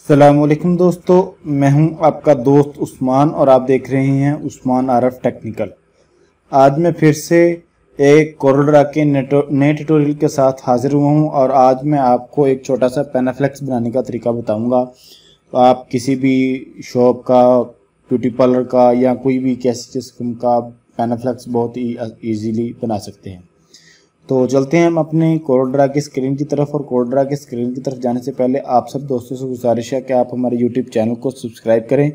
अस्सलामुअलैकुम दोस्तों, मैं हूं आपका दोस्त उस्मान और आप देख रहे हैं उस्मान आरफ टेक्निकल। आज मैं फिर से एक कोरोड्रा के नए ट्यूटोरियल के साथ हाजिर हुआ हूं और आज मैं आपको एक छोटा सा पेनाफ्लेक्स बनाने का तरीका बताऊंगा। तो आप किसी भी शॉप का, ब्यूटी पार्लर का या कोई भी किसी किस्म का पेनाफ्लेक्स बहुत ही ईजीली बना सकते हैं। तो चलते हैं हम अपने कोरोड्रा की स्क्रीन की तरफ। और कोरोड्रा की स्क्रीन की तरफ जाने से पहले आप सब दोस्तों से गुजारिश है कि आप हमारे यूट्यूब चैनल को सब्सक्राइब करें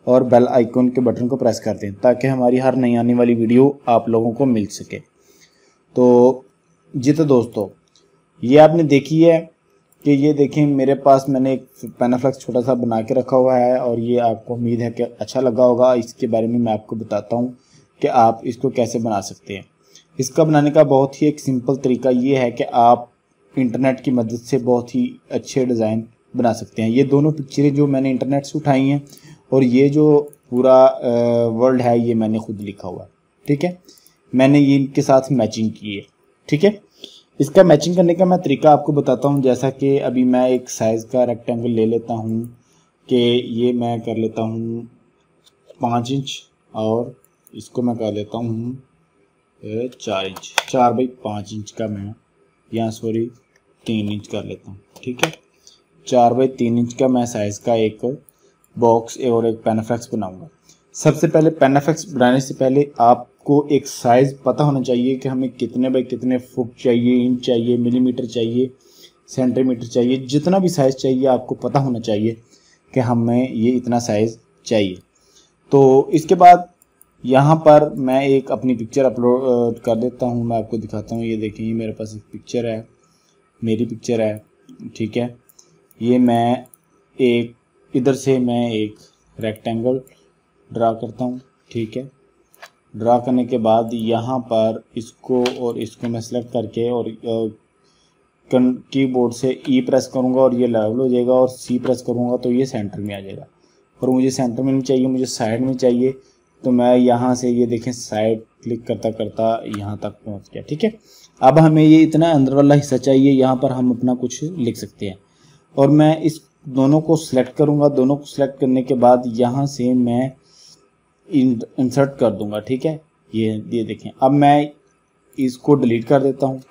और बेल आइकन के बटन को प्रेस कर दें ताकि हमारी हर नई आने वाली वीडियो आप लोगों को मिल सके। तो जी तो दोस्तों, ये आपने देखी है कि ये देखें मेरे पास मैंने एक पेनाफ्लेक्स छोटा सा बना के रखा हुआ है और ये आपको उम्मीद है कि अच्छा लगा होगा। इसके बारे में मैं आपको बताता हूँ कि आप इसको कैसे बना सकते हैं। इसका बनाने का बहुत ही एक सिंपल तरीका ये है कि आप इंटरनेट की मदद से बहुत ही अच्छे डिज़ाइन बना सकते हैं। ये दोनों पिक्चरें जो मैंने इंटरनेट से उठाई हैं और ये जो पूरा वर्ल्ड है ये मैंने खुद लिखा हुआ है। ठीक है, मैंने ये इनके साथ मैचिंग की है। ठीक है, इसका मैचिंग करने का मैं तरीका आपको बताता हूँ। जैसा कि अभी मैं एक साइज़ का रेक्टेंगल ले लेता हूँ कि ये मैं कर लेता हूँ 5 इंच और इसको मैं कर लेता हूँ 4 इंच, 4x5 इंच का मैं यहाँ 3 इंच कर लेता हूँ। ठीक है, 4x3 इंच का मैं साइज़ का एक बॉक्स और एक पेनाफ्लेक्स बनाऊंगा। सबसे पहले पेनाफ्लेक्स बनाने से पहले आपको एक साइज़ पता होना चाहिए कि हमें कितने बाई कितने फुट चाहिए, इंच चाहिए, मिलीमीटर चाहिए, सेंटीमीटर चाहिए। जितना भी साइज़ चाहिए आपको पता होना चाहिए कि हमें ये इतना साइज़ चाहिए। तो इसके बाद यहाँ पर मैं एक अपनी पिक्चर अपलोड कर देता हूँ। मैं आपको दिखाता हूँ। ये देखिए, ये मेरे पास एक पिक्चर है, मेरी पिक्चर है। ठीक है, ये मैं एक इधर से मैं एक रेक्टेंगल ड्रा करता हूँ। ठीक है, ड्रा करने के बाद यहाँ पर इसको और इसको मैं सेलेक्ट करके और कीबोर्ड से ई प्रेस करूँगा और ये लेवल हो जाएगा और सी प्रेस करूँगा तो ये सेंटर में आ जाएगा। और मुझे सेंटर में नहीं चाहिए, मुझे साइड में चाहिए। तो मैं यहाँ से ये देखें साइड क्लिक करता करता यहाँ तक पहुँच गया। ठीक है, अब हमें ये इतना अंदर वाला हिस्सा चाहिए, यहाँ पर हम अपना कुछ लिख सकते हैं। और मैं इस दोनों को सिलेक्ट करूँगा। दोनों को सिलेक्ट करने के बाद यहाँ से मैं इंसर्ट कर दूँगा। ठीक है, ये देखें, अब मैं इसको डिलीट कर देता हूँ।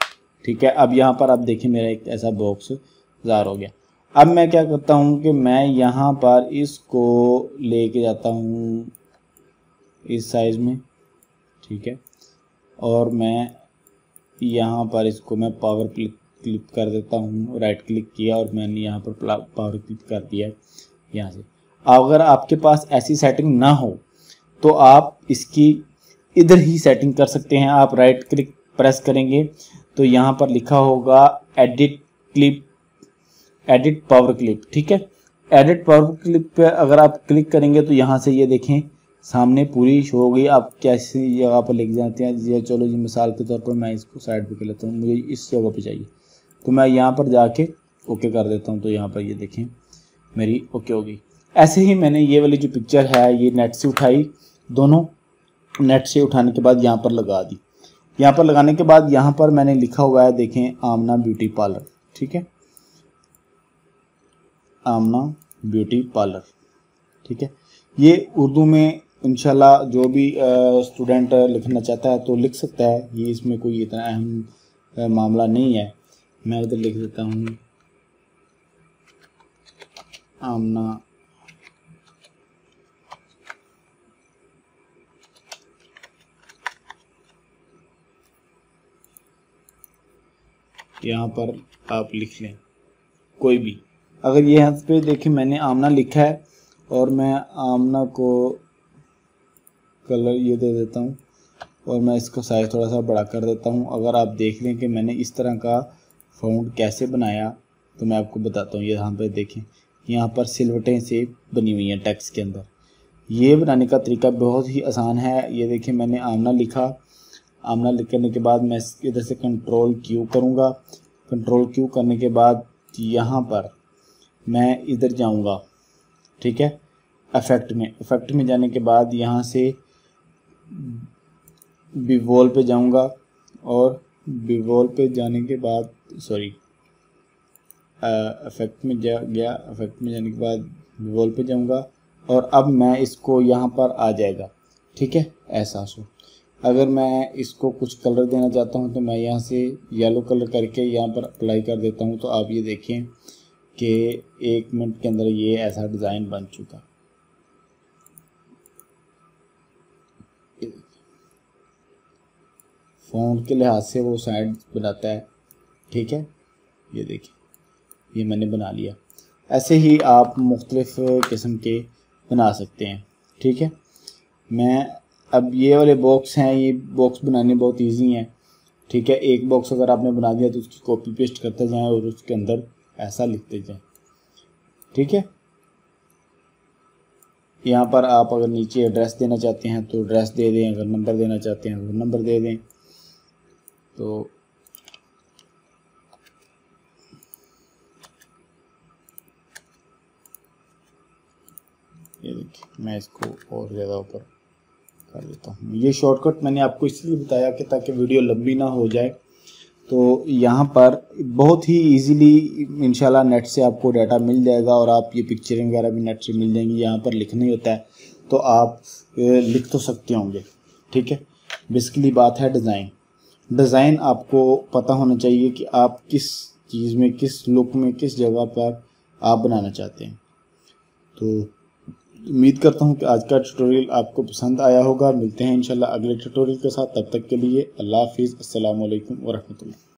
ठीक है, अब यहाँ पर आप देखें मेरा एक ऐसा बॉक्स ज़ाहिर हो गया। अब मैं क्या करता हूँ कि मैं यहाँ पर इसको लेके जाता हूँ इस साइज़ में। ठीक है, और मैं यहाँ पर इसको मैं पावर क्लिक कर देता हूँ। राइट क्लिक किया और मैंने यहाँ पर पावर क्लिक कर दिया यहाँ से। अगर आपके पास ऐसी सेटिंग ना हो तो आप इसकी इधर ही सेटिंग कर सकते हैं। आप राइट क्लिक प्रेस करेंगे तो यहाँ पर लिखा होगा edit clip, edit power clip. ठीक है, एडिट पावर क्लिप पे अगर आप क्लिक करेंगे तो यहाँ से ये देखें सामने पूरी शो हो गई। आप कैसी जगह पर लेके जाते हैं, ये चलो जी मिसाल के तौर पर मैं इसको साइड पे कर लेता हूँ, मुझे इस जगह पे चाहिए तो मैं यहाँ पर जाके ओके कर देता हूँ। तो यहाँ पर ये देखें मेरी ओके हो गई। ऐसे ही मैंने ये वाली जो पिक्चर है ये नेट से उठाई, दोनों नेट से उठाने के बाद यहाँ पर लगा दी। यहाँ पर लगाने के बाद यहाँ पर मैंने लिखा हुआ है देखें आमना ब्यूटी पार्लर। ठीक है, आमना ब्यूटी पार्लर। ठीक है, ये उर्दू में इंशाल्लाह जो भी स्टूडेंट लिखना चाहता है तो लिख सकता है। ये इसमें कोई इतना अहम मामला नहीं है। मैं इधर लिख देता हूँ आमना यहाँ पर आप लिख लें कोई भी। अगर ये यहाँ पे देखें मैंने आमना लिखा है और मैं आमना को कलर ये दे देता हूँ और मैं इसका साइज़ थोड़ा सा बड़ा कर देता हूँ। अगर आप देख लें कि मैंने इस तरह का फ़ॉन्ट कैसे बनाया तो मैं आपको बताता हूँ। यहाँ पर देखें, यहाँ पर सिलवटें से बनी हुई हैं टेक्स्ट के अंदर। ये बनाने का तरीका बहुत ही आसान है। ये देखिए मैंने आमना लिखा, आमना लिखने के बाद मैं इधर से कंट्रोल क्यू करूँगा। कंट्रोल क्यू करने के बाद यहाँ पर मैं इधर जाऊँगा। ठीक है, इफ़ेक्ट में जाने के बाद यहाँ से बिवॉल पे जाऊँगा और बिवॉल पे जाने के बाद इफेक्ट में गया, इफेक्ट में जाने के बाद वॉल पे जाऊंगा और अब मैं इसको यहाँ पर आ जाएगा, ठीक है, एहसास हो। अगर मैं इसको कुछ कलर देना चाहता हूँ तो मैं यहाँ से येलो कलर करके यहाँ पर अप्लाई कर देता हूँ। तो आप ये देखें कि 1 मिनट के अंदर ये ऐसा डिज़ाइन बन चुका। फ़ॉन्ट के लिहाज से वो साइड बनाता है, ठीक है, ये देखिए ये मैंने बना लिया। ऐसे ही आप मुख्तलिफ़ किस्म के बना सकते हैं, ठीक है। मैं अब ये वाले बॉक्स हैं, ये बॉक्स बनाने बहुत इजी हैं, ठीक है। एक बॉक्स अगर आपने बना दिया तो उसकी कॉपी पेस्ट करते जाएं और उसके अंदर ऐसा लिखते जाएं, ठीक है। यहाँ पर आप अगर नीचे एड्रेस देना चाहते हैं तो एड्रेस दे दें, अगर नंबर देना चाहते हैं तो नंबर दे दें। तो ये देखिए मैं इसको और ज़्यादा ऊपर कर देता हूँ। ये शॉर्टकट मैंने आपको इसलिए बताया कि ताकि वीडियो लंबी ना हो जाए। तो यहाँ पर बहुत ही इजीली इंशाल्लाह नेट से आपको डाटा मिल जाएगा और आप ये पिक्चरें वगैरह भी नेट से मिल जाएंगी। यहाँ पर लिखना ही होता है तो आप लिख तो सकते होंगे, ठीक है। बेसिकली बात है डिज़ाइन आपको पता होना चाहिए कि आप किस चीज़ में, किस लुक में, किस जगह पर आप बनाना चाहते हैं। तो उम्मीद करता हूँ कि आज का ट्यूटोरियल आपको पसंद आया होगा। मिलते हैं इंशाल्लाह अगले ट्यूटोरियल के साथ, तब तक के लिए अल्लाह हाफिज़, अस्सलाम वालेकुम व रहमतुल्लाह।